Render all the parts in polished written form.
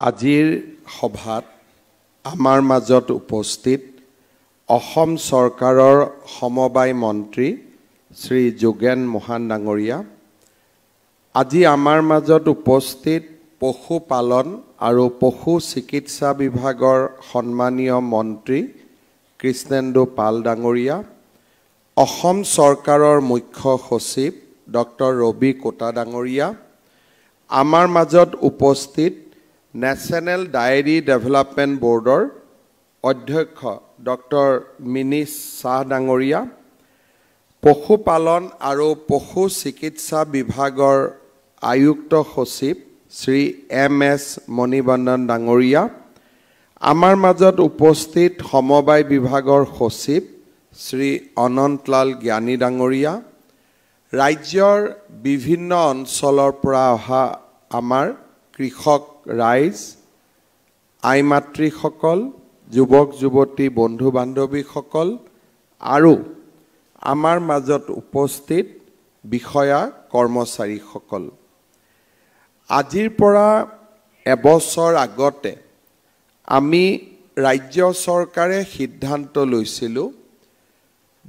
আজিৰ সভাত আমাৰ মাজত উপস্থিত অসম চৰকাৰৰ সমবায় মন্ত্ৰী শ্ৰী যোগেন মহান ডাঙৰীয়া, আজি আমাৰ মাজত উপস্থিত পশুপালন আৰু পশু চিকিৎসা বিভাগৰ সন্মানীয় মন্ত্ৰী কৃষ্ণেন্দু পাল ডাঙৰীয়া, অসম চৰকাৰৰ মুখ্য সচিব ডক্টৰ ৰবি কোটা ডাঙৰীয়া, আমাৰ মাজত উপস্থিত নেশ্যনেল ডায়েৰী ডেভেলপমেণ্ট বৰ্ডৰ অধ্যক্ষ ডক্টৰ মিনিছ শ্বাহ ডাঙৰীয়া, পশুপালন আৰু পশু চিকিৎসা বিভাগৰ আয়ুক্ত সচিব শ্ৰী MS মণিবন্দন ডাঙৰীয়া, আমাৰ মাজত উপস্থিত সমবায় বিভাগৰ সচিব শ্ৰী অনন্তলাল জ্ঞানী ডাঙৰীয়া, ৰাজ্যৰ বিভিন্ন অঞ্চলৰ পৰা অহা আমাৰ কৃষক ৰাইজ, আই মাতৃসকল, যুৱক যুৱতী বন্ধু বান্ধৱীসকল আৰু আমাৰ মাজত উপস্থিত বিষয়া কৰ্মচাৰীসকল, আজিৰ পৰা এবছৰ আগতে আমি ৰাজ্য চৰকাৰে সিদ্ধান্ত লৈছিলোঁ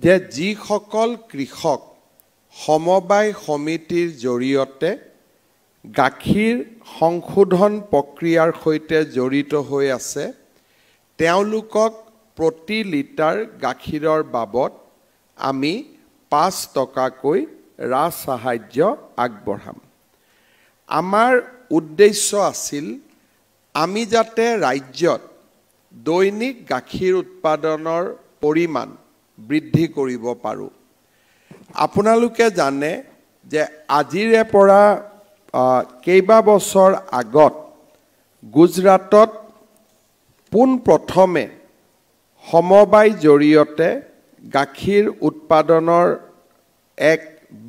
যে যিসকল কৃষক সমবায় সমিতিৰ জৰিয়তে গাখীৰ সংশোধন প্ৰক্ৰিয়াৰ সৈতে জড়িত হৈ আছে, তেওঁলোকক প্ৰতি লিটাৰ গাখীৰৰ বাবদ আমি 5 টকাকৈ ৰাজ সাহায্য আগবঢ়াম। আমাৰ উদ্দেশ্য আছিল আমি যাতে ৰাজ্যত দৈনিক গাখীৰ উৎপাদনৰ পৰিমাণ বৃদ্ধি কৰিব পাৰোঁ। আপোনালোকে জানে যে আজিৰে পৰা কেইবা বছৰ আগত গুজৰাটত পোনপ্ৰথমে সমবায় জৰিয়তে গাখীৰ উৎপাদনৰ এক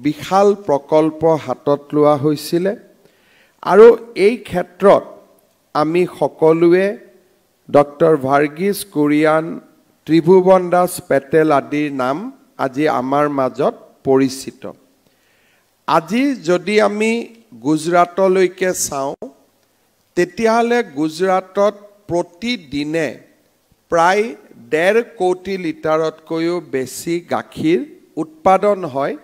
বিশাল প্ৰকল্প হাতত লোৱা হৈছিলে আৰু এই ক্ষেত্ৰত আমি সকলোৱে ডক্টৰ ভাৰ্গিছ কুৰিয়ান, ত্ৰিভুৱন দাস পেটেল আদিৰ নাম আজি আমাৰ মাজত পৰিচিত। আজি যদি আমি গুজৰাটলৈকে চাওঁ, তেতিয়াহ'লে গুজৰাটত প্ৰতিদিনে প্ৰায় 1.5 কোটি লিটাৰতকৈও বেছি গাখীৰ উৎপাদন হয়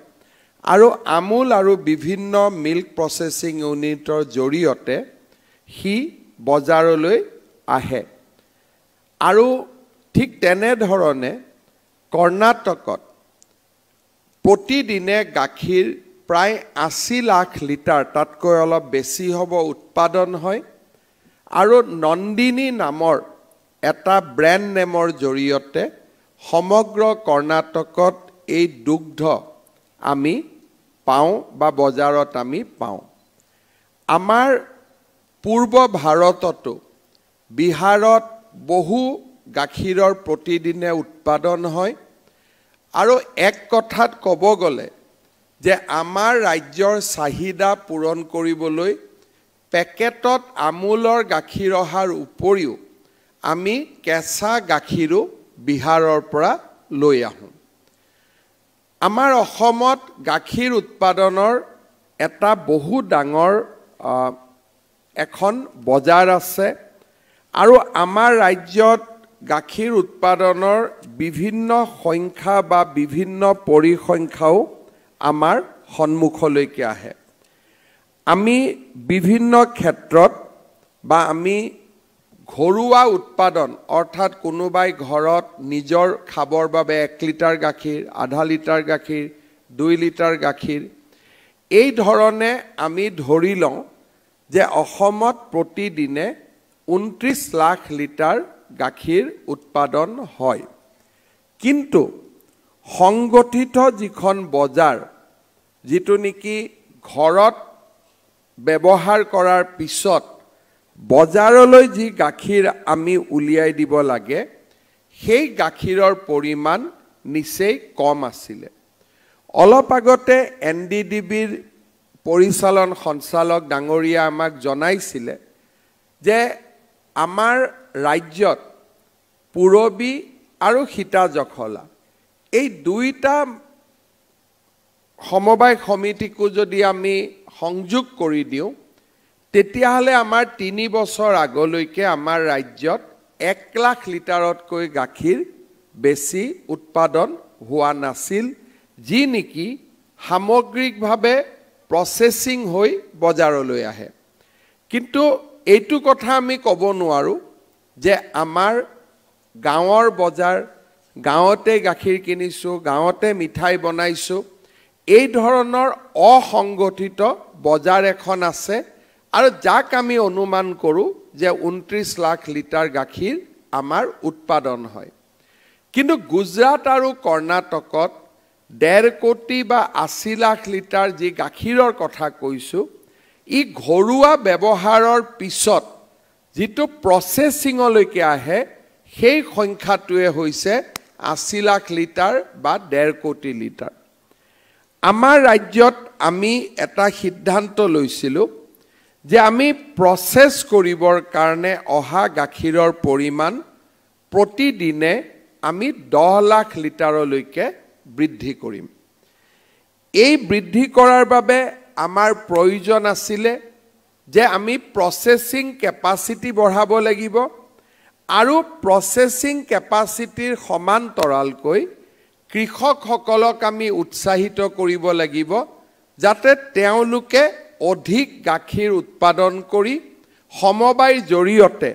আৰু আমুল আৰু বিভিন্ন মিল্ক প্ৰচেছিং ইউনিটৰ জৰিয়তে সি বজাৰলৈ আহে। আৰু ঠিক তেনেধৰণে কৰ্ণাটকত প্ৰতিদিনে গাখীৰ প্ৰায় 80 লাখ লিটাৰ, তাতকৈ অলপ বেছি হ'ব, উৎপাদন হয় আৰু নন্দিনী নামৰ এটা ব্ৰেণ্ড নেমৰ জৰিয়তে সমগ্ৰ কৰ্ণাটকত এই দুগ্ধ আমি পাওঁ বা বজাৰত আমি পাওঁ। আমাৰ পূৰ্ব ভাৰততো বিহাৰত বহু গাখীৰৰ প্ৰতিদিনে উৎপাদন হয় আৰু এক কথাত ক'ব গ'লে যে আমাৰ ৰাজ্যৰ চাহিদা পূৰণ কৰিবলৈ পেকেটত আমুলৰ গাখীৰ অহাৰ উপৰিও আমি কেঁচা গাখীৰো বিহাৰৰ পৰা লৈ আহোঁ। আমাৰ অসমত গাখীৰ উৎপাদনৰ এটা বহু ডাঙৰ এখন বজাৰ আছে আৰু আমাৰ ৰাজ্যত গাখীৰ উৎপাদনৰ বিভিন্ন সংখ্যা বা বিভিন্ন পৰিসংখ্যাও আমাৰ সন্মুখলৈকে আহে। আমি বিভিন্ন ক্ষেত্ৰত বা আমি ঘৰুৱা উৎপাদন, অৰ্থাৎ কোনোবাই ঘৰত নিজৰ খাবৰ বাবে 1 লিটাৰ গাখীৰ, আধা লিটাৰ গাখীৰ, 2 লিটাৰ গাখীৰ, এই ধৰণে আমি ধৰি লওঁ যে অসমত প্ৰতিদিনে 29 লাখ লিটাৰ গাখীৰ উৎপাদন হয়। কিন্তু সংগঠিত যিখন বজাৰ, যিটো নেকি ঘৰত ব্যৱহাৰ কৰাৰ পিছত বজাৰলৈ যি গাখীৰ আমি উলিয়াই দিব লাগে, সেই গাখীৰৰ পৰিমাণ নিচেই কম আছিলে। অলপ আগতে NDDBৰ পৰিচালন সঞ্চালক ডাঙৰীয়া আমাক জনাইছিলে যে আমাৰ ৰাজ্যত পুৰবী আৰু সীতাজখলা এই দুইটা সমবায় সমিতিকো যদি আমি সংযোগ কৰি দিওঁ, তেতিয়াহ'লে আমাৰ 3 বছৰ আগলৈকে আমাৰ ৰাজ্যত 1 লাখ লিটাৰতকৈ গাখীৰ বেছি উৎপাদন হোৱা নাছিল, যি নেকি সামগ্ৰিকভাৱে প্ৰচেছিং হৈ বজাৰলৈ আহে। কিন্তু এইটো কথা আমি ক'ব নোৱাৰোঁ যে আমাৰ গাঁৱৰ বজাৰ, গাঁৱতে গাখীৰ কিনিছোঁ, গাঁৱতে মিঠাই বনাইছোঁ, এই ধৰণৰ অসংগঠিত বজাৰ এখন আছে আৰু যাক আমি অনুমান কৰোঁ যে 29 লাখ লিটাৰ গাখীৰ আমাৰ উৎপাদন হয়। কিন্তু গুজৰাট আৰু কৰ্ণাটকত 1.5 কোটি বা 80 লাখ লিটাৰ যি গাখীৰৰ কথা কৈছোঁ, ই ঘৰুৱা ব্যৱহাৰৰ পিছত যিটো প্ৰচেছিঙলৈকে আহে সেই সংখ্যাটোৱে হৈছে 80 লাখ লিটাৰ বা 1.5 কোটি লিটাৰ। আমাৰ ৰাজ্যত আমি এটা সিদ্ধান্ত লৈছিলোঁ যে আমি প্ৰচেছ কৰিবৰ কাৰণে অহা গাখীৰৰ পৰিমাণ প্ৰতিদিনে আমি 10 লাখ লিটাৰলৈকে বৃদ্ধি কৰিম। এই বৃদ্ধি কৰাৰ বাবে আমাৰ প্ৰয়োজন আছিলে যে আমি প্ৰচেছিং কেপাচিটি বঢ়াব লাগিব আৰু প্ৰচেছিং কেপাচিটিৰ সমান্তৰালকৈ কৃষকসকলক আমি উৎসাহিত কৰিব লাগিব যাতে তেওঁলোকে অধিক গাখীৰ উৎপাদন কৰি সমবায়ৰ জৰিয়তে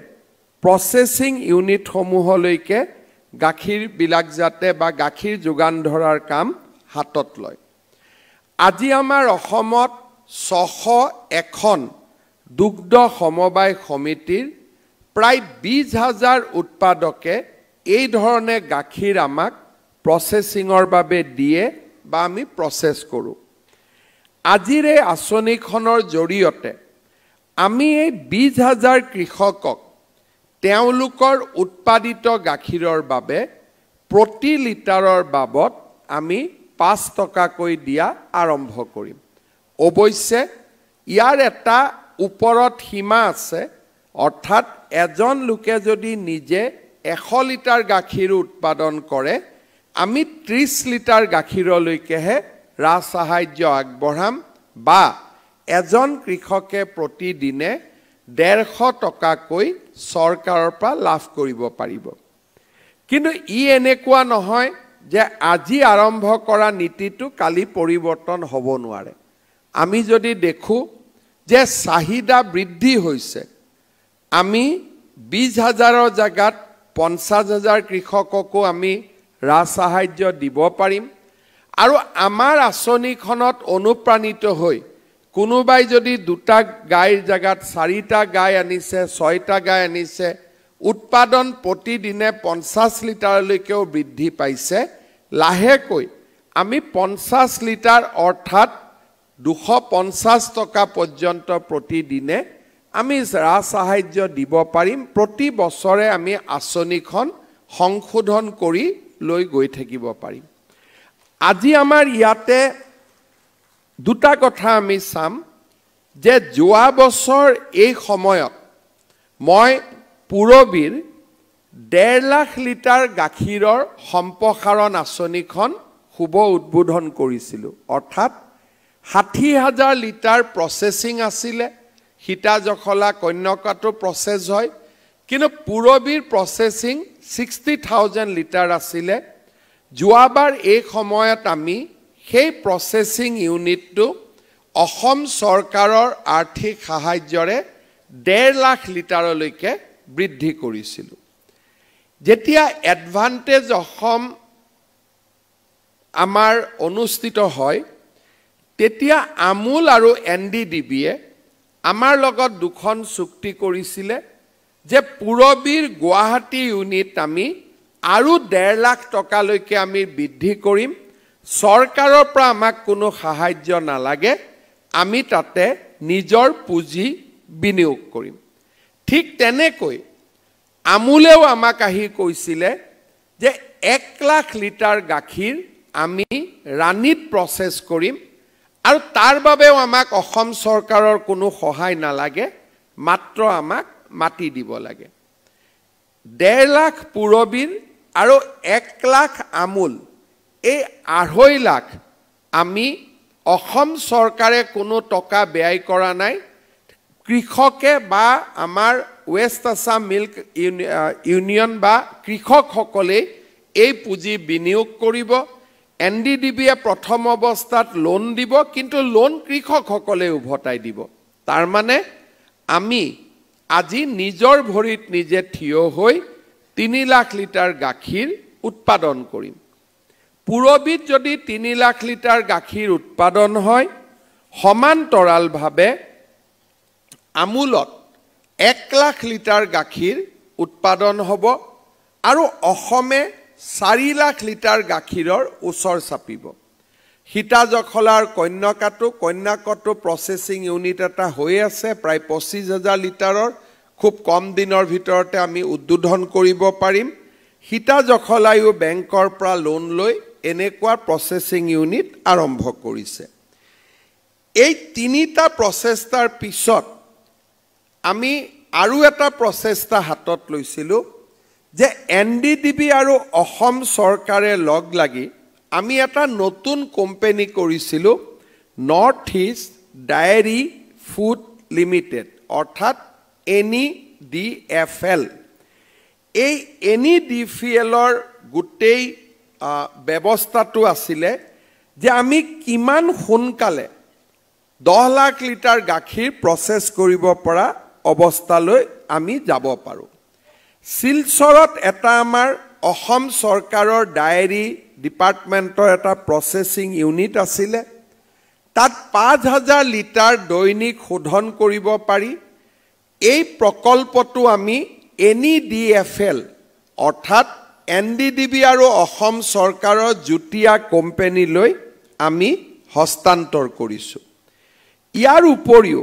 প্ৰচেছিং ইউনিটসমূহলৈকে গাখীৰবিলাক যাতে বা গাখীৰ যোগান ধৰাৰ কাম হাতত লয়। আজি আমাৰ অসমত 601খন দুগ্ধ সমবায় সমিতিৰ প্ৰায় 20,000 উৎপাদকে এই ধৰণে গাখীৰ আমাক প্ৰচেছিঙৰ বাবে দিয়ে বা আমি প্ৰচেছ কৰোঁ। আজিৰ এই আঁচনিখনৰ জৰিয়তে আমি এই 20,000 কৃষকক তেওঁলোকৰ উৎপাদিত গাখীৰৰ বাবে প্ৰতি লিটাৰৰ বাবদ আমি 5 টকাকৈ দিয়া আৰম্ভ কৰিম। অৱশ্যে ইয়াৰ এটা ওপৰত সীমা আছে, অৰ্থাৎ এজন লোকে যদি নিজে 100 লিটাৰ গাখীৰ উৎপাদন কৰে, আমি 30 লিটাৰ গাখীৰলৈকেহে ৰাজসাহায্য আগবঢ়াম বা এজন কৃষকে প্ৰতিদিনে 150 টকাকৈ চৰকাৰৰ পৰা লাভ কৰিব পাৰিব। কিন্তু ই এনেকুৱা নহয় যে আজি আৰম্ভ কৰা নীতিটো কালি পৰিৱৰ্তন হ'ব নোৱাৰে। আমি যদি দেখোঁ যে চাহিদা বৃদ্ধি হৈছে, আমি 20,000ৰ জাগাত 50,000 কৃষককো আমি ৰাজসাহায্য দিব পাৰিম। আৰু আমাৰ আঁচনিখনত অনুপ্ৰাণিত হৈ কোনোবাই যদি 2টা গাইৰ জাগাত 4টা গাই আনিছে, 6টা গাই আনিছে, উৎপাদন প্ৰতিদিনে 50 লিটাৰলৈকেও বৃদ্ধি পাইছে, লাহেকৈ আমি 50 লিটাৰ অৰ্থাৎ 250 টকা পৰ্যন্ত প্ৰতিদিনে আমি ৰাজসাহায্য দিব পাৰিম। প্ৰতি বছৰে আমি আঁচনিখন সংশোধন কৰি লৈ গৈ থাকিব পাৰিম। আজি আমাৰ ইয়াতে 2টা কথা আমি চাম যে যোৱা বছৰ এই সময়ত মই পুৰবীৰ 1.5 লাখ লিটাৰ গাখীৰৰ সম্প্ৰসাৰণ আঁচনিখন শুভ উদ্বোধন কৰিছিলোঁ। অৰ্থাৎ 60,000 লিটাৰ প্ৰচেছিং আছিলে, সীতা জখলা কন্যকাটো প্ৰচেছ হয়, কিন্তু পুৰবীৰ প্ৰচেছিং 60,000 লিটাৰ আছিলে। যোৱাবাৰ এই সময়ত আমি সেই প্ৰচেছিং ইউনিটটো অসম চৰকাৰৰ আৰ্থিক সাহায্যৰে 1.5 লাখ লিটাৰলৈকে বৃদ্ধি কৰিছিলোঁ। যেতিয়া এডভান্টেজ অসম আমাৰ অনুষ্ঠিত হয়, তেতিয়া আমুল আৰু NDDBয়ে আমাৰ লগত 2খন চুক্তি কৰিছিলে যে পুৰবীৰ গুৱাহাটী ইউনিট আমি আৰু 1.5 লাখ টকালৈকে আমি বৃদ্ধি কৰিম, চৰকাৰৰ পৰা আমাক কোনো সাহায্য নালাগে, আমি তাতে নিজৰ পুঁজি বিনিয়োগ কৰিম। ঠিক তেনেকৈ আমুলেও আমাক আহি কৈছিলে যে 1 লাখ লিটাৰ গাখীৰ আমি ৰাণীত প্ৰচেছ কৰিম আৰু তাৰ বাবেও আমাক অসম চৰকাৰৰ কোনো সহায় নালাগে, মাত্ৰ আমাক মাটি দিব লাগে। 1.5 লাখ পুৰবীৰ আৰু 1 লাখ আমুল, এই 2.5 লাখ আমি অসম চৰকাৰে কোনো টকা ব্যয় কৰা নাই, কৃষকে বা আমাৰ ৱেষ্ট আছাম মিল্ক ইউনিয়ন বা কৃষকসকলে এই পুঁজি বিনিয়োগ কৰিব NDDBয়ে প্ৰথম অৱস্থাত লোন দিব কিন্তু লোন কৃষকসকলে উভতাই দিব তাৰ মানে আমি আজি নিজৰ ভৰিত নিজে থিয় হৈ 3 লাখ লিটাৰ গাখীৰ উৎপাদন কৰিম পুৰবিত যদি 3 লাখ লিটাৰ গাখীৰ উৎপাদন হয় সমান্তৰালভাৱে আমুলত 1 লাখ লিটাৰ গাখীৰ উৎপাদন হ'ব আৰু অসমে 4 লাখ লিটাৰ গাখীৰৰ ওচৰ চাপিব সীতাজখলাৰ কন্যাকটো প্ৰসেসিং ইউনিট এটা হৈ আছে প্ৰায় 25,000 লিটাৰৰ খুব কম দিনৰ ভিতৰতে আমি উদ্বোধন কৰিব পাৰিম সীতাজখলায়ো বেংকৰ পৰা লোন লৈ এনেকুৱা প্ৰসেসিং ইউনিট আৰম্ভ কৰিছে এই তিনিটা প্ৰচেষ্টাৰ পিছত আমি আৰু এটা প্ৰচেষ্টা হাতত লৈছিলো যে NDDB আৰু অসম চৰকাৰে লগ লাগি আমি এটা নতুন কোম্পানী কৰিছিলো north east diary food limited অৰ্থাৎ NEDFL এই NEDFLৰ গোটেই ব্যৱস্থাটো আছিলে যে আমি কিমান সোনকালে 10 লাখ লিটাৰ গাখীৰ প্ৰসেস কৰিব পৰা অৱস্থালৈ আমি যাব পাৰো শিলচৰত এটা আমাৰ অসম চৰকাৰৰ ডায়েৰী ডিপাৰ্টমেন্টৰ এটা প্ৰসেসিং ইউনিট আছিলে তাত 5,000 লিটাৰ দৈনিক শোধন কৰিব পাৰি এই প্ৰকল্পটো আমি NEDFL অৰ্থাৎ NDDB আৰু অসম চৰকাৰৰ যুটীয়া কোম্পানীলৈ আমি হস্তান্তৰ কৰিছো ইয়াৰ উপৰিও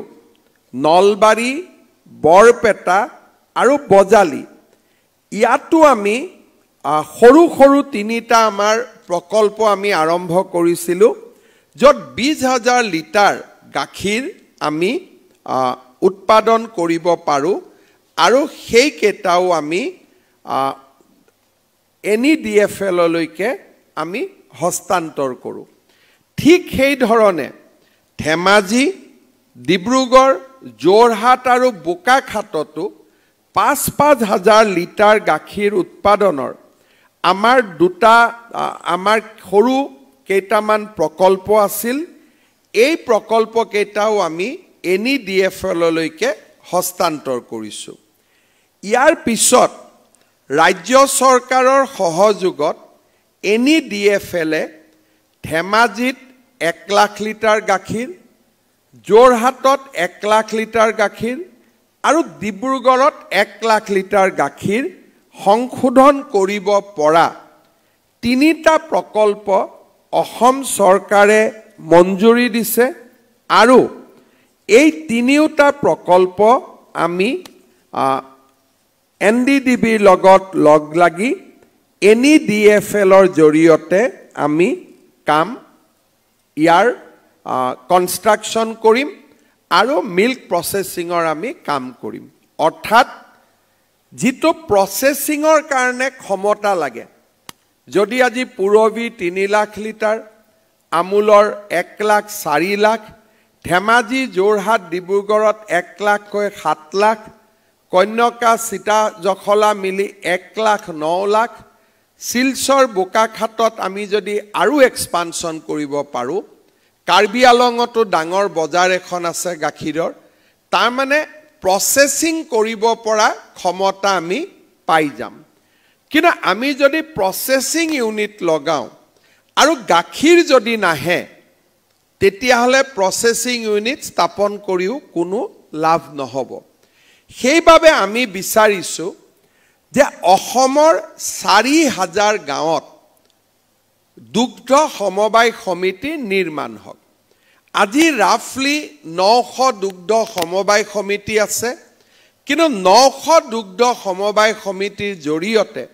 নলবাৰী বৰপেটা আৰু বজালি ইয়াতো আমি সৰু তিনিটা আমাৰ প্ৰকল্প আমি আৰম্ভ কৰিছিলো যত 20,000 লিটাৰ গাখীৰ আমি উৎপাদন কৰিব পাৰো আৰু সেই কেটাও আমি NEDFL লৈকে আমি হস্তান্তৰ কৰো ঠিক সেই ধৰণে ধেমাজি ডিব্ৰুগড় যোৰহাট আৰু বোকাখাততো 5,000 লিটাৰ গাখীৰ উৎপাদনৰ আমাৰ দুটা আমাৰ সৰু কেইটামান প্ৰকল্প আছিল এই প্ৰকল্প কেইটাও আমি NEDFL লৈকে হস্তান্তৰ কৰিছো ইয়াৰ পিছত ৰাজ্য চৰকাৰৰ সহযোগত NEDFLে ধেমাজিত 1 লাখ লিটাৰ গাখীৰ যোৰহাটত 1 লাখ লিটাৰ গাখীৰ আৰু ডিব্ৰুগড়ত 1 লাখ লিটাৰ গাখীৰ সংশোধন কৰিব পৰা তিনিটা প্ৰকল্প অসম চৰকাৰে মঞ্জুৰি দিছে আৰু এই তিনিটা প্ৰকল্প আমি NDDBৰ লগত লগ লাগি NEDFLৰ জৰিয়তে আমি কাম ইয়াৰ কনষ্ট্ৰাকচন কৰিম আৰু মিল্ক প্ৰসেসিংৰ আমি কাম কৰিম অৰ্থাৎ যেটো প্ৰসেসিংৰ কাৰণে ক্ষমতা লাগে যদি আজি পুৰবি 3 লাখ লিটাৰ আমুলৰ 1 লাখ 4 লাখ ধেমাজি যোৰহাট ডিব্ৰুগড়ত 1 লাখ কৈ 7 লাখ কন্যকা সীতা জখলা মিলি 1 লাখ 9 লাখ শিলচৰ বোকাখাতত আমি যদি আৰু এক্সপানশন কৰিব পাৰো কাৰ্বি আলঙতো ডাঙৰ বজাৰ এখন আছে গাখীৰৰ তাৰ মানে প্ৰসেসিং কৰিব পৰা ক্ষমতা আমি পাই যাম কিন্তু আমি যদি প্ৰসেসিং ইউনিট লগাও আৰু গাখীৰ যদি নাহে তেতিয়া হলে প্ৰসেসিং ইউনিট স্থাপন কৰিও কোনো লাভ নহব সেইভাবে আমি বিচাৰিছো যে অসমৰ 4,000 গাঁৱত দুগ্ধ সমবায় সমিতি নিৰ্মাণ হওক আজি ৰাফলি 900 দুগ্ধ সমবায় সমিতি আছে কিন্তু 900 দুগ্ধ সমবায় সমিতিৰ জৰিয়তে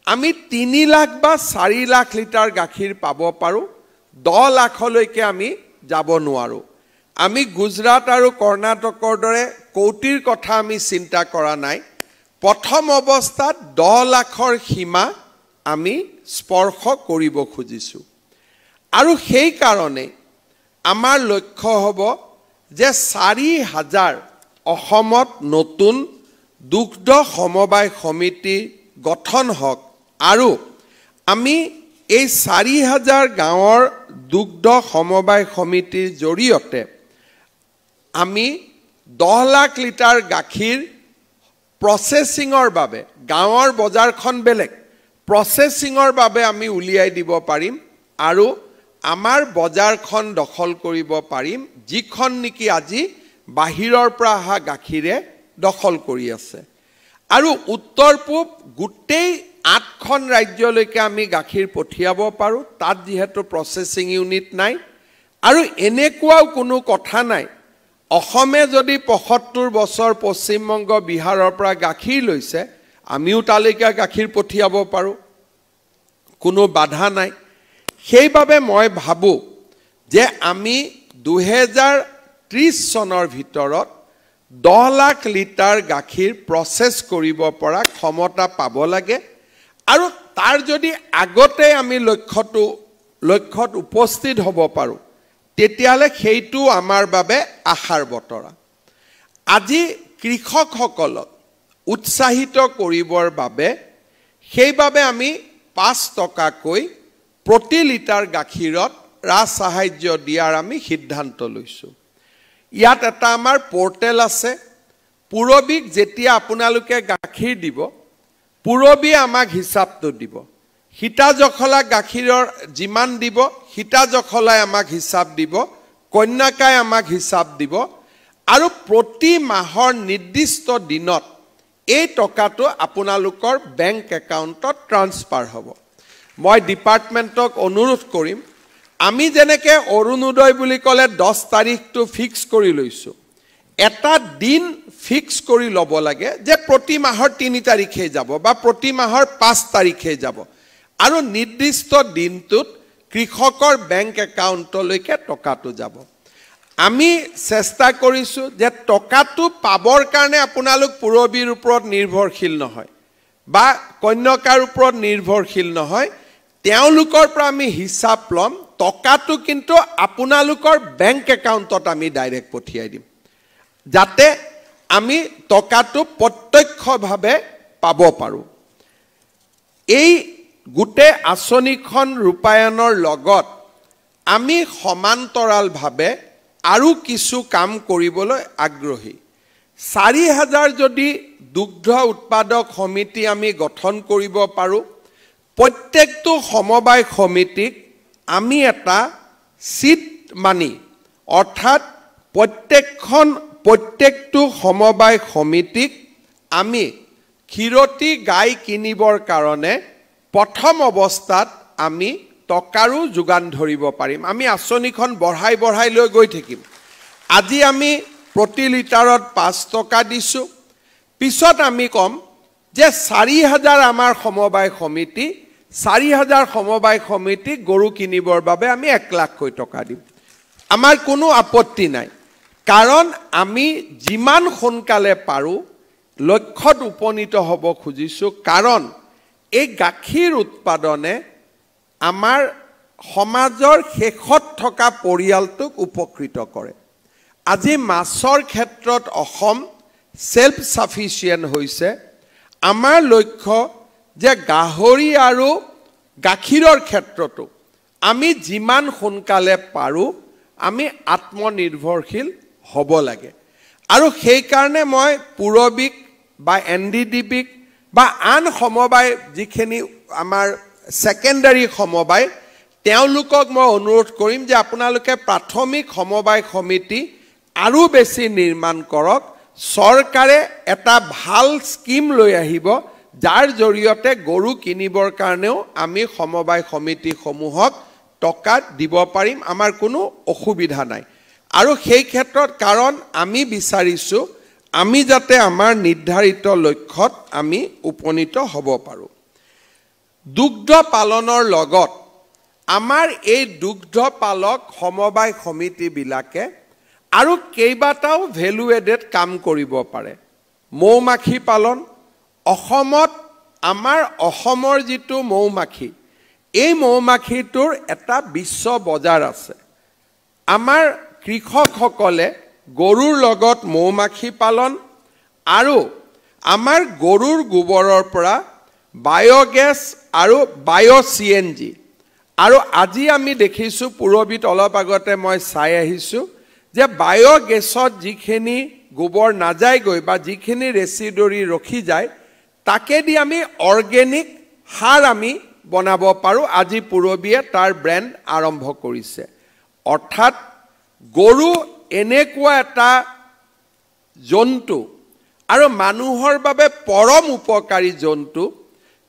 আমি 3 লাখ বা 4 লাখ লিটাৰ গাখীৰ পাব পাৰো 10 লাখলৈকে আমি যাব নোৱাৰো আমি গুজৰাট আৰু কৰ্ণাটকৰ দৰে কোটিৰ কথা আমি চিন্তা কৰা নাই প্ৰথম অৱস্থাত 10 লাখৰ সীমা আমি স্পৰ্শ কৰিব খুজিছো আৰু সেই কাৰণে আমাৰ লক্ষ্য হ'ব যে 4,000 অসমত নতুন দুগ্ধ সমবায় সমিতি গঠন হওক আৰু আমি এই 4000 গাঁৱৰ দুগ্ধ সমবায় সমিতিৰ জৰিয়তে আমি 10 লাখ লিটাৰ গাখীৰ প্ৰসেসিংৰ বাবে গাঁৱৰ বজাৰখন বেলেগ প্ৰসেসিংৰ বাবে আমি উলিয়াই দিব পাৰিম আৰু আমাৰ বজাৰখন দখল কৰিব পাৰিম যিখন নেকি আজি বাহিৰৰ পৰা অহা গাখীৰে দখল কৰি আছে আৰু উত্তৰ পূব গোটেই 8খন ৰাজ্যলৈকে আমি গাখীৰ পঠিয়াব পাৰো তাত যেহেতু প্ৰসেসিং ইউনিট নাই আৰু এনেকুৱাও কোনো কথা নাই অসমে যদি ৭৫ বছৰ পশ্চিমবংগ বিহাৰৰ পৰা গাখীৰ লৈছে আমিও তালৈকে গাখীৰ পঠিয়াব পাৰো কোনো বাধা নাই সেইবাবে মই ভাবো যে আমি 2030 চনৰ ভিতৰত 10 লাখ লিটাৰ গাখীৰ প্ৰসেস কৰিব পৰা ক্ষমতা পাব লাগে আৰু তাৰ যদি আগতে আমি লক্ষ্যত উপস্থিত হ'ব পাৰো তেতিয়ালে সেইটো আমাৰ বাবে আশাৰ বতৰা আজি কৃষকসকলক উৎসাহিত কৰিবৰ বাবে সেইবাবে আমি 5 টকাকৈ প্ৰতি লিটাৰ গাখীৰত ৰাজ সাহায্য দিয়াৰ আমি সিদ্ধান্ত লৈছো ইয়াত এটা আমাৰ পোৰ্টেল আছে পুৰবিক যেতিয়া আপোনালোকে গাখীৰ দিব পুৰবি আমাক হিচাপটো দিব হিতা জখলা গাখীৰৰ যিমান দিব হিতা জখলাই আমাক হিচাপ দিব কন্যাকাই আমাক হিচাপ দিব আৰু প্ৰতি মাহৰ নিৰ্দিষ্ট দিনত এই টকাটো আপোনালোকৰ বেংক একাউণ্টত ট্ৰান্সফাৰ হ'ব মই ডিপাৰ্টমেণ্টক অনুৰোধ কৰিম আমি যেনেকে অৰুণোদয় বুলি ক'লে 10 তাৰিখটো ফিক্স কৰি লৈছো এটা দিন ফিক্স কৰি ল'ব লাগে যে প্ৰতি মাহৰ 3 তাৰিখে যাব বা প্ৰতি মাহৰ 5 তাৰিখে যাব আৰু নিৰ্দিষ্ট দিনটোত কৃষকৰ বেংক একাউণ্টলৈকে টকাটো যাব আমি চেষ্টা কৰিছো যে টকাটো পাবৰ কাৰণে আপোনালোক পুৰবিৰ ওপৰত নিৰ্ভৰশীল নহয় বা কন্যাকাৰ ওপৰত নিৰ্ভৰশীল নহয় তেওঁলোকৰ পৰা আমি হিচাপ লম টকাটো কিন্তু আপোনালোকৰ বেংক একাউণ্টত আমি ডাইৰেক্ট পঠিয়াই দিম যাতে আমি টকাটো প্ৰত্যক্ষভাৱে পাব পাৰো এই গুটে আঁচনিখন ৰূপায়নৰ লগত আমি সমান্তৰালভাৱে আৰু কিছু কাম কৰিবলৈ আগ্ৰহী 4000 যদি দুগ্ধ উৎপাদক সমিতি আমি গঠন কৰিব পাৰো প্ৰত্যেকটো সমবায় সমিতিক আমি এটা সিট মানি অৰ্থাৎ প্ৰত্যেকটো সমবায় সমিতিক আমি ক্ষীৰতী গাই কিনিবৰ কাৰণে প্ৰথম অৱস্থাত আমি টকাৰো যোগান ধৰিব পাৰিম আমি আঁচনিখন বঢ়াই লৈ গৈ থাকিম আজি আমি প্ৰতি লিটাৰত 5 টকা দিছো পিছত আমি কম যে 4000 আমাৰ সমবায় সমিতি 4000 সমবায় সমিতি গৰু কিনিবৰ বাবে আমি 1 লাখ টকা দিম আমাৰ কোনো আপত্তি নাই কাৰণ আমি যিমান সোনকালে পাৰো লক্ষ্যত উপনীত হ'ব খুজিছো কাৰণ এই গাখীৰ উৎপাদনে আমাৰ সমাজৰ শেষত থকা পৰিয়ালটোক উপকৃত কৰে আজি মাছৰ ক্ষেত্ৰত অসম সেলফ সাফিসিয়েন্ট হৈছে আমাৰ লক্ষ্য যে গাহৰি আৰু গাখীৰৰ ক্ষেত্ৰতো আমি যিমান সোনকালে পাৰো আমি আত্মনিৰ্ভৰশীল হ'ব লাগে আৰু সেই কাৰণে মই পুৰবিক বা এনডিডিবিক বা আন সমবায় যিখিনি আমাৰ সেকেন্ডাৰী সমবায় তেওঁলোকক মই অনুৰোধ কৰিম যে আপোনালোকে প্ৰাথমিক সমবায় সমিতি আৰু বেছি নিৰ্মাণ কৰক চৰকাৰে এটা ভাল স্কিম লৈ আহিব যাৰ জৰিয়তে গৰু কিনিবৰ কাৰণেও আমি সমবায় সমিতি সমূহক টকা দিব পাৰিম আমাৰ কোনো অসুবিধা নাই আৰু সেই ক্ষেত্ৰত কাৰণ আমি বিচাৰিছো আমি যাতে আমাৰ নিৰ্ধাৰিত লক্ষ্যত আমি উপনীত হ'ব পাৰো দুগ্ধ পালনৰ লগত আমাৰ এই দুগ্ধ পালক সমবায় সমিতি বিলাকে আৰু কেইবাটাও ভ্যালু এডেড কাম কৰিব পাৰে মৌমাখি পালন অসমত আমাৰ অসমৰ যিটো মৌমাখি এই মৌমাখিটোৰ এটা বিশ্ব বজাৰ আছে আমাৰ কৃষকসকলে গৰুৰ লগত মৌমাখি পালন আৰু আমাৰ গৰুৰ গোবৰৰ পৰা বায়োগেছ আৰু বায়ো CNG আৰু আজি আমি দেখিছোঁ পুৰবিত অলপ আগতে মই চাই আহিছোঁ যে বায়োগেছত যিখিনি গোবৰ নাযায়গৈ বা যিখিনি ৰেচিডৰি ৰখি যায় তাকে দি আমি অৰ্গেনিক সাৰ আমি বনাব পাৰোঁ আজি পুৰবিয়ে তাৰ ব্ৰেণ্ড আৰম্ভ কৰিছে অৰ্থাৎ গৰু এনেকুৱা এটা জন্তু আৰু মানুহৰ বাবে পৰম উপকাৰী জন্তু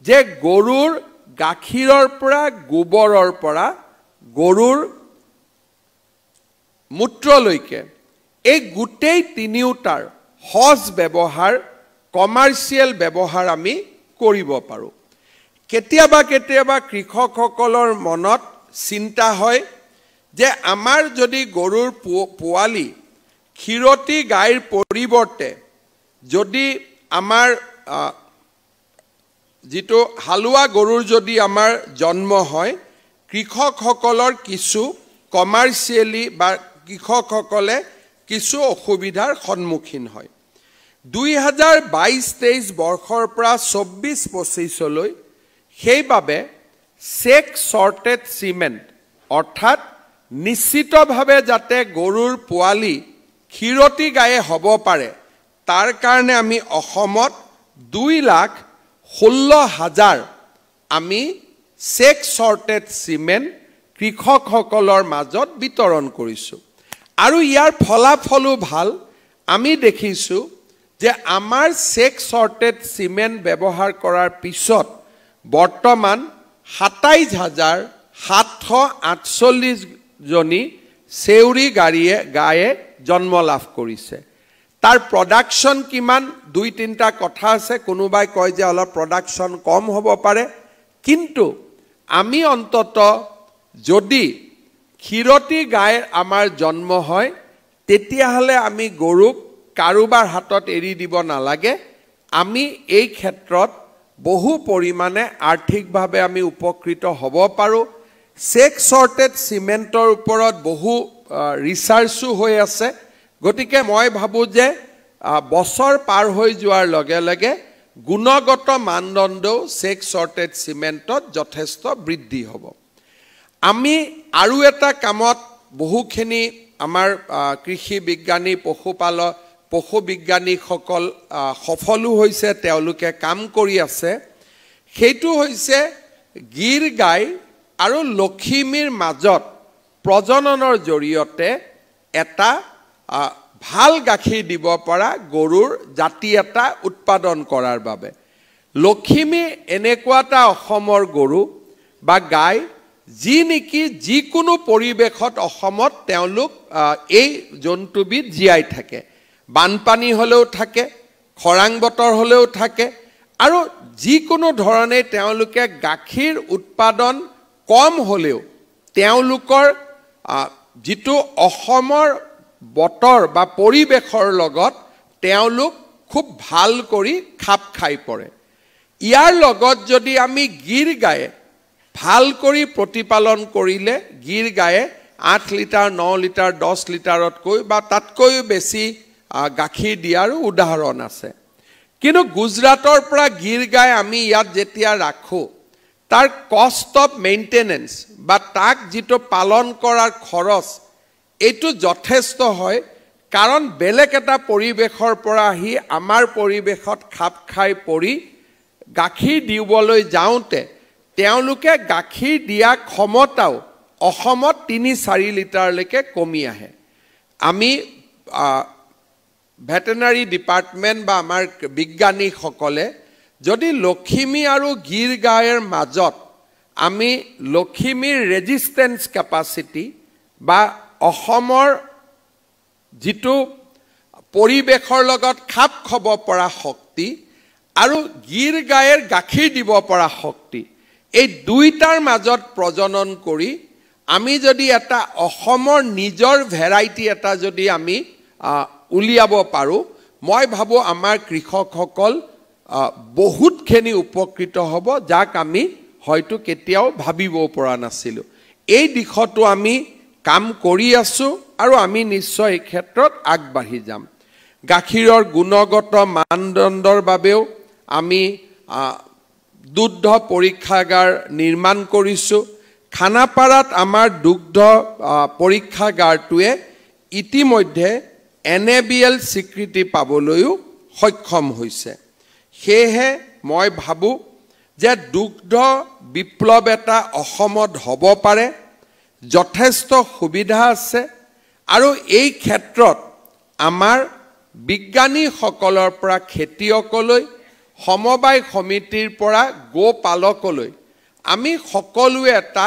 যে গৰুৰ গাখীৰৰ পৰা গোবৰৰ পৰা গৰুৰ মূত্ৰলৈকে এই গোটেই তিনিওটাৰ সহজ ব্যৱহাৰ কমাৰ্চিয়েল ব্যৱহাৰ আমি কৰিব পাৰোঁ কেতিয়াবা কেতিয়াবা কৃষকসকলৰ মনত চিন্তা হয় যে আমাৰ যদি গৰুৰ পোৱালি ক্ষীৰতী গাইৰ পৰিৱৰ্তে যদি আমাৰ যিটো হালোৱা গৰুৰ যদি আমাৰ জন্ম হয় কৃষকসকলৰ কিছু কমাৰ্চিয়েলি বা কৃষকসকলে কিছু অসুবিধাৰ সন্মুখীন হয় 2022-23 বৰ্ষৰ পৰা 24-25 লৈ সেইবাবে চেক ছৰ্টেড চিমেণ্ট অৰ্থাৎ নিশ্চিতভাৱে যাতে গৰুৰ পোৱালি ক্ষীৰতী গায়ে হ'ব পাৰে তাৰ কাৰণে আমি অসমত 2,16,000 আমি চেক ছৰ্টেড চিমেণ্ট কৃষকসকলৰ মাজত বিতৰণ কৰিছোঁ আৰু ইয়াৰ ফলাফলো ভাল আমি দেখিছোঁ যে আমাৰ চেক ছৰ্টেড চিমেণ্ট ব্যৱহাৰ কৰাৰ পিছত বৰ্তমান 27,748 জনী চেউৰী গায়ে জন্ম লাভ কৰিছে তাৰ প্ৰডাকশ্যন কিমান 2-3টা কথা আছে কোনোবাই কয় যে অলপ প্ৰডাকশ্যন কম হ'ব পাৰে কিন্তু আমি অন্তত যদি ক্ষীৰতী গাইৰ আমাৰ জন্ম হয় তেতিয়াহ'লে আমি গৰুক কাৰোবাৰ হাতত এৰি দিব নালাগে আমি এই ক্ষেত্ৰত বহু পৰিমাণে আৰ্থিকভাৱে আমি উপকৃত হ'ব পাৰোঁ চেক ছৰ্টেড চিমেণ্টৰ ওপৰত বহু ৰিচাৰ্চো হৈ আছে গতিকে মই ভাবোঁ যে বছৰ পাৰ হৈ যোৱাৰ লগে লগে গুণগত মানদণ্ডও চেক ছৰ্টেড চিমেণ্টত যথেষ্ট বৃদ্ধি হ'ব আমি আৰু এটা কামত বহুখিনি আমাৰ কৃষি বিজ্ঞানী পশু বিজ্ঞানীসকল সফলো হৈছে তেওঁলোকে কাম কৰি আছে সেইটো হৈছে গিৰ গাই আৰু লখিমীৰ মাজত প্ৰজননৰ জৰিয়তে এটা ভাল গাখীৰ দিব পৰা গৰুৰ জাতি এটা উৎপাদন কৰাৰ বাবে লখিমী এনেকুৱা এটা অসমৰ গৰু বা গাই যি নেকি যিকোনো পৰিৱেশত অসমত তেওঁলোক এই জন্তুবিধ জীয়াই থাকে বানপানী হ'লেও থাকে খৰাং বতৰ হ'লেও থাকে আৰু যিকোনো ধৰণে তেওঁলোকে গাখীৰ উৎপাদন কম হ'লেও তেওঁলোকৰ যিটো অসমৰ বতৰ বা পৰিৱেশৰ লগত তেওঁলোক খুব ভাল কৰি খাপ খাই পৰে ইয়াৰ লগত যদি আমি গিৰ গায়ে ভাল কৰি প্ৰতিপালন কৰিলে গিৰ গায়ে 8 লিটাৰ 9 লিটাৰ 10 লিটাৰতকৈ বা তাতকৈও বেছি গাখীৰ দিয়াৰো উদাহৰণ আছে কিন্তু গুজৰাটৰ পৰা গিৰ গাই আমি ইয়াত যেতিয়া ৰাখোঁ তাৰ কষ্ট অফ মেইনটেনেন্স বা তাক যিটো পালন কৰাৰ খৰচ এইটো যথেষ্ট হয় কাৰণ বেলেগ এটা পৰিৱেশৰ পৰা আহি আমাৰ পৰিৱেশত খাপ খাই পৰি গাখীৰ দিবলৈ যাওঁতে তেওঁলোকে গাখীৰ দিয়া ক্ষমতাও অসমত 3-4 লিটাৰলৈকে কমি আহে আমি ভেটেনাৰী ডিপাৰ্টমেণ্ট বা আমাৰ বিজ্ঞানীসকলে যদি লখিমী আৰু গিৰ গাইৰ মাজত আমি লখিমীৰ ৰেজিষ্টেন্স কেপাচিটি বা অসমৰ যিটো পৰিৱেশৰ লগত খাপ খাব পৰা শক্তি আৰু গিৰ গাইৰ গাখীৰ দিব পৰা শক্তি এই দুইটাৰ মাজত প্ৰজনন কৰি আমি যদি এটা অসমৰ নিজৰ ভেৰাইটি এটা যদি আমি উলিয়াব পাৰোঁ মই ভাবোঁ আমাৰ কৃষকসকল বহুতখিনি উপকৃত হ'ব যাক আমি হয়তো কেতিয়াও ভাবিব পৰা নাছিলোঁ এই দিশটো আমি কাম কৰি আছোঁ আৰু আমি নিশ্চয় এই ক্ষেত্ৰত আগবাঢ়ি যাম। গাখীৰৰ গুণগত মানদণ্ডৰ বাবেও আমি দুগ্ধ পৰীক্ষাগাৰ নিৰ্মাণ কৰিছোঁ। খানাপাৰাত আমাৰ দুগ্ধ পৰীক্ষাগাৰটোৱে ইতিমধ্যে NABL স্বীকৃতি পাবলৈও সক্ষম হৈছে। সেয়েহে মই ভাবোঁ যে দুগ্ধ বিপ্লৱ এটা অসমত হ'ব পাৰে, যথেষ্ট সুবিধা আছে আৰু এই ক্ষেত্ৰত আমাৰ বিজ্ঞানীসকলৰ পৰা খেতিয়কলৈ, সমবায় সমিতিৰ পৰা গোপালকলৈ আমি সকলোৱে এটা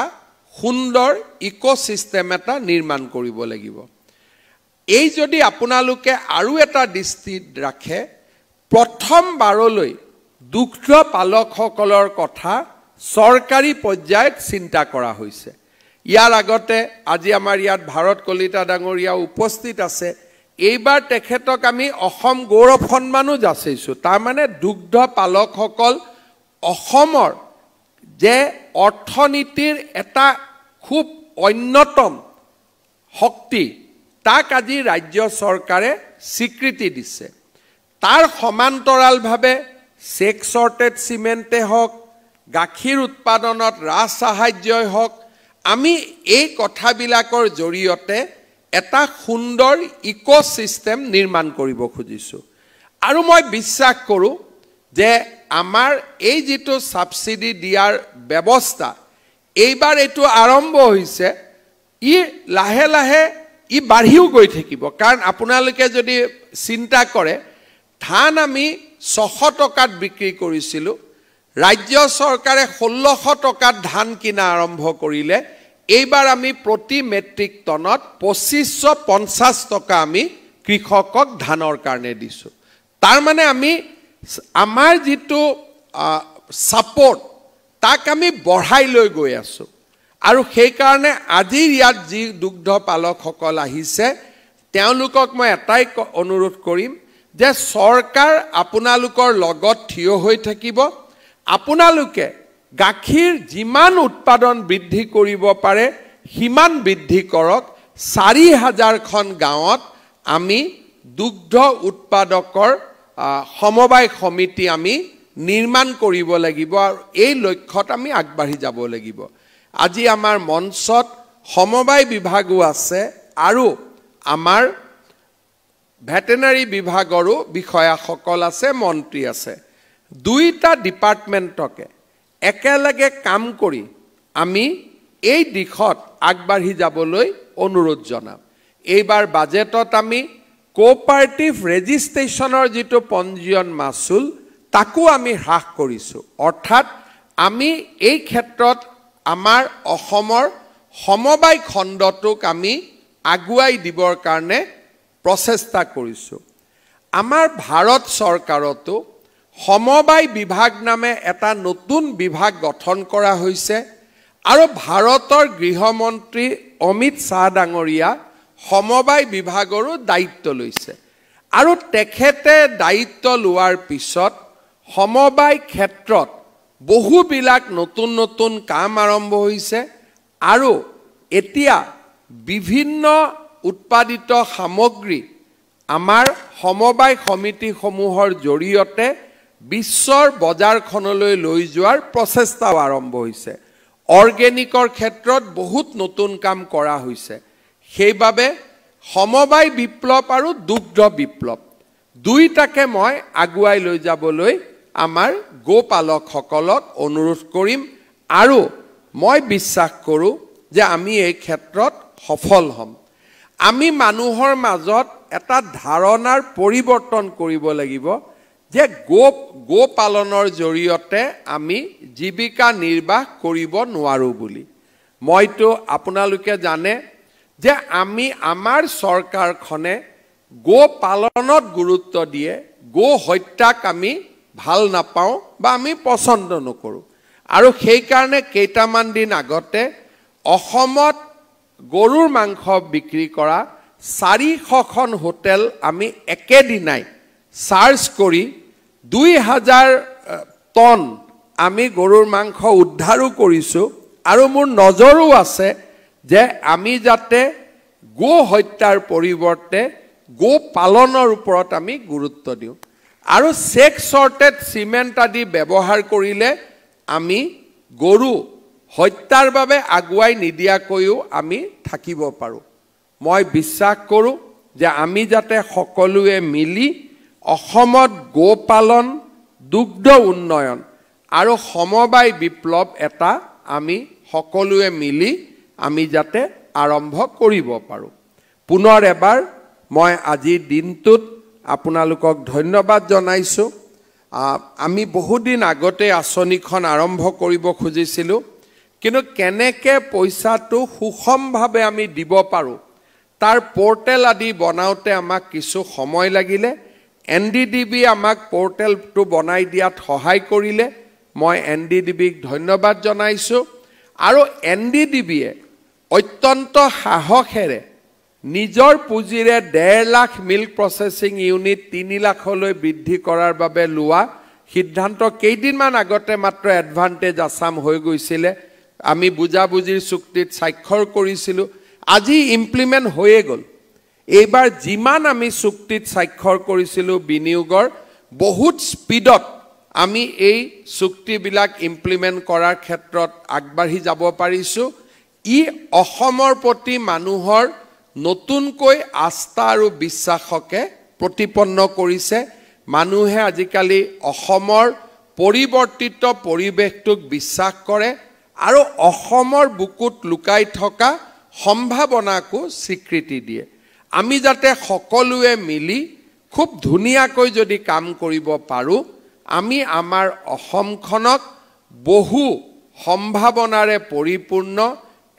সুন্দৰ ইক'চিষ্টেম এটা নিৰ্মাণ কৰিব লাগিব। এই যদি আপোনালোকে আৰু এটা দৃষ্টিত ৰাখে, প্ৰথমবাৰলৈ দুগ্ধ পালকসকলৰ কথা চৰকাৰী পৰ্যায়ত চিন্তা কৰা হৈছে। ইয়াৰ আগতে আজি আমাৰ ইয়াত ভাৰত কলিতা ডাঙৰীয়া উপস্থিত আছে। এইবাৰ তেখেতক আমি অসম গৌৰৱ সন্মানো যাচিছোঁ। তাৰমানে দুগ্ধ পালকসকল অসমৰ যে অৰ্থনীতিৰ এটা খুব অন্যতম শক্তি, তাক আজি ৰাজ্য চৰকাৰে স্বীকৃতি দিছে। তাৰ সমান্তৰালভাৱে চেক চৰ্টেড চিমেণ্টে হওক, গাখীৰ উৎপাদনত ৰাজ সাহায্যই হওক, আমি এই কথাবিলাকৰ জৰিয়তে এটা সুন্দৰ ইক'চিষ্টেম নিৰ্মাণ কৰিব খুজিছোঁ। আৰু মই বিশ্বাস কৰোঁ যে আমাৰ এই যিটো ছাবচিডি দিয়াৰ ব্যৱস্থা, এইবাৰ এইটো আৰম্ভ হৈছে, ই লাহে লাহে ই বাঢ়িও গৈ থাকিব। কাৰণ আপোনালোকে যদি চিন্তা কৰে, ধান আমি 600 টকাত বিক্ৰী কৰিছিলোঁ, ৰাজ্য চৰকাৰে 1600 টকাত ধান কিনা আৰম্ভ কৰিলে। এইবাৰ আমি প্ৰতি মেট্ৰিক টনত 2550 টকা আমি কৃষকক ধানৰ কাৰণে দিছোঁ। তাৰমানে আমি আমাৰ যিটো ছাপৰ্ট, তাক আমি বঢ়াই লৈ গৈ আছোঁ। আৰু সেইকাৰণে আজিৰ ইয়াত যি দুগ্ধ পালকসকল আহিছে, তেওঁলোকক মই এটাই অনুৰোধ কৰিম যে চৰকাৰ আপোনালোকৰ লগত থিয় হৈ থাকিব। আপোনালোকে গাখীৰ যিমান উৎপাদন বৃদ্ধি কৰিব পাৰে সিমান বৃদ্ধি কৰক। 4000খন গাঁৱত আমি দুগ্ধ উৎপাদকৰ সমবায় সমিতি আমি নিৰ্মাণ কৰিব লাগিব আৰু এই লক্ষ্যত আমি আগবাঢ়ি যাব লাগিব। আজি আমাৰ মঞ্চত সমবায় বিভাগো আছে আৰু আমাৰ ভেটেনাৰী বিভাগৰো বিষয়াসকল আছে, মন্ত্ৰী আছে। দুইটা ডিপাৰ্টমেণ্টকে একেলগে কাম কৰি আমি এই দিশত আগবাঢ়ি যাবলৈ অনুৰোধ জনাম। এইবাৰ বাজেটত আমি কোঅপাৰেটিভ ৰেজিষ্ট্ৰেশ্যনৰ যিটো পঞ্জীয়ন মাচুল, তাকো আমি হ্ৰাস কৰিছোঁ। অৰ্থাৎ আমি এই ক্ষেত্ৰত আমাৰ অসমৰ সমবায় খণ্ডটোক আমি আগুৱাই দিবৰ কাৰণে প্ৰচেষ্টা কৰিছোঁ। আমাৰ ভাৰত চৰকাৰতো সমবায় বিভাগ নামে এটা নতুন বিভাগ গঠন কৰা হৈছে আৰু ভাৰতৰ গৃহমন্ত্ৰী অমিত শ্বাহ ডাঙৰীয়া সমবায় বিভাগৰো দায়িত্ব লৈছে। আৰু তেখেতে দায়িত্ব লোৱাৰ পিছত সমবায় ক্ষেত্ৰত বহুবিলাক নতুন নতুন কাম আৰম্ভ হৈছে আৰু এতিয়া বিভিন্ন উৎপাদিত সামগ্ৰী আমাৰ সমবায় সমিতিসমূহৰ জৰিয়তে বিশ্বৰ বজাৰখনলৈ লৈ যোৱাৰ প্ৰচেষ্টাও আৰম্ভ হৈছে। অৰ্গেনিকৰ ক্ষেত্ৰত বহুত নতুন কাম কৰা হৈছে। সেইবাবে সমবায় বিপ্লৱ আৰু দুগ্ধ বিপ্লৱ দুইটাকে মই আগুৱাই লৈ যাবলৈ আমাৰ গোপালকসকলক অনুৰোধ কৰিম আৰু মই বিশ্বাস কৰোঁ যে আমি এই ক্ষেত্ৰত সফল হ'ম। আমি মানুহৰ মাজত এটা ধাৰণাৰ পৰিৱৰ্তন কৰিব লাগিব যে গো পালনৰ জৰিয়তে আমি জীৱিকা নিৰ্বাহ কৰিব নোৱাৰোঁ বুলি। মইতো আপোনালোকে জানে যে আমাৰ চৰকাৰখনে গো পালনত গুৰুত্ব দিয়ে, গো হত্যাক আমি ভাল নাপাওঁ বা আমি পচন্দ নকৰোঁ। আৰু সেইকাৰণে কেইটামান দিন আগতে অসমত গৰুৰ মাংস বিক্ৰী কৰা 400খন হোটেল আমি একেদিনাই চাৰ্জ কৰি 2000 টন আমি গৰুৰ মাংস উদ্ধাৰো কৰিছোঁ। আৰু মোৰ নজৰো আছে যে আমি যাতে গো হত্যাৰ পৰিৱৰ্তে গো পালনৰ ওপৰত আমি গুৰুত্ব দিওঁ আৰু চেক সৰ্টেড সিমেন্ট আদি ব্যৱহাৰ কৰিলে আমি গৰু হত্যাৰ বাবে আগুৱাই নিদিয়াকৈও আমি থাকিব পাৰোঁ মই বিশ্বাস কৰোঁ যে আমি যাতে সকলোৱে মিলি অসমত গো পালন দুগ্ধ উন্নয়ন আৰু সমবায় বিপ্লৱ এটা আমি সকলোৱে মিলি আমি যাতে আৰম্ভ কৰিব পাৰোঁ পুনৰ এবাৰ মই আজিৰ দিনটোত আপোনালোকক ধন্যবাদ জনাইছোঁ আমি বহুদিন আগতে আঁচনিখন আৰম্ভ কৰিব খুজিছিলোঁ কিন্তু কেনেকৈ পইচাটো সুষমভাৱে আমি দিব পাৰোঁ তাৰ পোৰ্টেল আদি বনাওঁতে আমাক কিছু সময় লাগিলে NDDB আমাক পোৰ্টেলটো বনাই দিয়াত সহায় কৰিলে মই NDDBক ধন্যবাদ জনাইছোঁ আৰু NDDBয়ে অত্যন্ত সাহসেৰে নিজৰ পুঁজিৰে 1.5 লাখ মিল্ক প্ৰসেসিং ইউনিট 3 লাখলৈ বৃদ্ধি কৰাৰ বাবে লোৱা সিদ্ধান্ত কেইদিনমান আগতে মাত্ৰ এডভান্টেজ আসাম হৈ গৈছিলে আমি বুজাবুজিৰ চুক্তিত স্বাক্ষৰ কৰিছিলোঁ আজি ইমপ্লিমেন্ট হৈয়ে গ'ল এইবাৰ যিমান আমি চুক্তিত স্বাক্ষৰ কৰিছিলোঁ বিনিয়োগৰ বহুত স্পিডত আমি এই চুক্তিবিলাক ইমপ্লিমেন্ট কৰাৰ ক্ষেত্ৰত আগবাঢ়ি যাব পাৰিছোঁ ই অসমৰ প্ৰতি মানুহৰ নতুনকৈ আস্থা আৰু বিশ্বাসকে প্ৰতিপন্ন কৰিছে মানুহে আজিকালি অসমৰ পৰিৱৰ্তিত পৰিৱেশটোক বিশ্বাস কৰে আৰু অসমৰ বুকুত লুকাই থকা সম্ভাৱনাকো স্বীকৃতি দিয়ে আমি যাতে সকলোৱে মিলি খুব ধুনীয়াকৈ যদি কাম কৰিব পাৰোঁ আমি আমাৰ অসমখনক বহু সম্ভাৱনাৰে পৰিপূৰ্ণ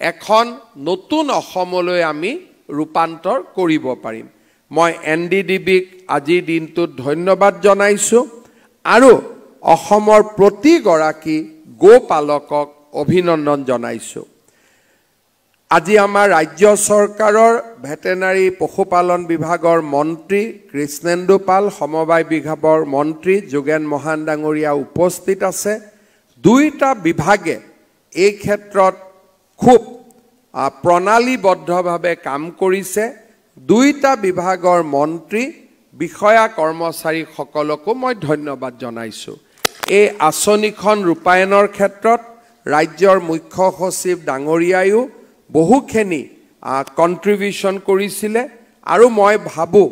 এখন নতুন অসমলৈ আমি ৰূপান্তৰ কৰিব পাৰিম মই NDDBক আজিৰ দিনটোত ধন্যবাদ জনাইছোঁ আৰু অসমৰ প্ৰতিগৰাকী গোপালকক অভিনন্দন জনাইছোঁ আজি আমাৰ ৰাজ্য চৰকাৰৰ ভেটেনাৰী পশুপালন বিভাগৰ মন্ত্ৰী কৃষ্ণেন্দু পাল সমবায় বিভাগৰ মন্ত্ৰী যোগেন মহান ডাঙৰীয়া উপস্থিত আছে দুইটা বিভাগে এই ক্ষেত্ৰত খুব প্ৰণালীবদ্ধভাৱে কাম কৰিছে দুইটা বিভাগৰ মন্ত্ৰী বিষয়া কৰ্মচাৰী সকলকো মই ধন্যবাদ জনাইছোঁ এই আঁচনিখন ৰূপায়ণৰ ক্ষেত্ৰত ৰাজ্যৰ মুখ্য সচিব ডাঙৰীয়ায়ো বহুখিনি কন্ট্ৰিবিউশন কৰিছিলে আৰু মই ভাবো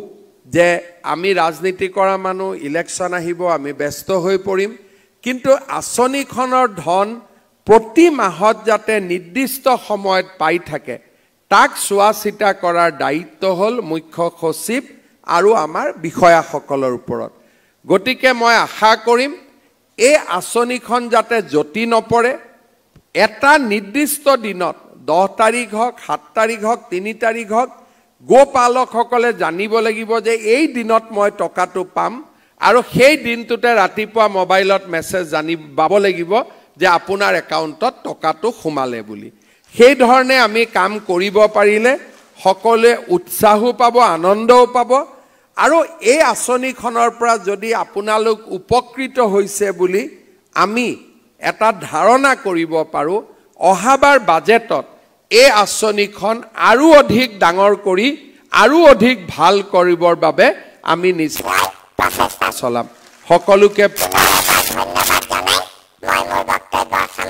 যে আমি ৰাজনীতি কৰা মানুহ ইলেকশন আহিব আমি ব্যস্ত হৈ পৰিম কিন্তু আঁচনিখনৰ ধন প্ৰতি মাহত যাতে নিৰ্দিষ্ট সময়ত পাই থাকে তাক চোৱা চিতা কৰাৰ দায়িত্ব হল মুখ্য সচিব আৰু আমাৰ বিষয়াসকলৰ ওপৰত গতিকে মই আশা কৰিম এই আঁচনিখন যাতে জটি নপৰে এটা নিৰ্দিষ্ট দিনত 10 তাৰিখ হক 7 তাৰিখ হক 3 তাৰিখ হক গোপালকসকলে জানিব লাগিব যে এই দিনত মই টকাটো পাম আৰু সেই দিনটোতে ৰাতিপুৱা মোবাইলত মেছেজ জানি পাব লাগিব যে আপোনাৰ একাউণ্টত টকাটো সোমালে বুলি সেই ধৰণে আমি কাম কৰিব পাৰিলে সকলোৱে উৎসাহও পাব আনন্দও পাব আৰু এই আঁচনিখনৰ পৰা যদি আপোনালোক উপকৃত হৈছে বুলি আমি এটা ধাৰণা কৰিব পাৰো অহাবাৰ বাজেটত এই আঁচনিখন আৰু অধিক ডাঙৰ কৰি আৰু অধিক ভাল কৰিবৰ বাবে আমি নিশ্চয় চলাম সকলোকে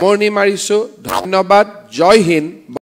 মৰ্ণি মাৰিছো ধন্যবাদ জয় হিন্দ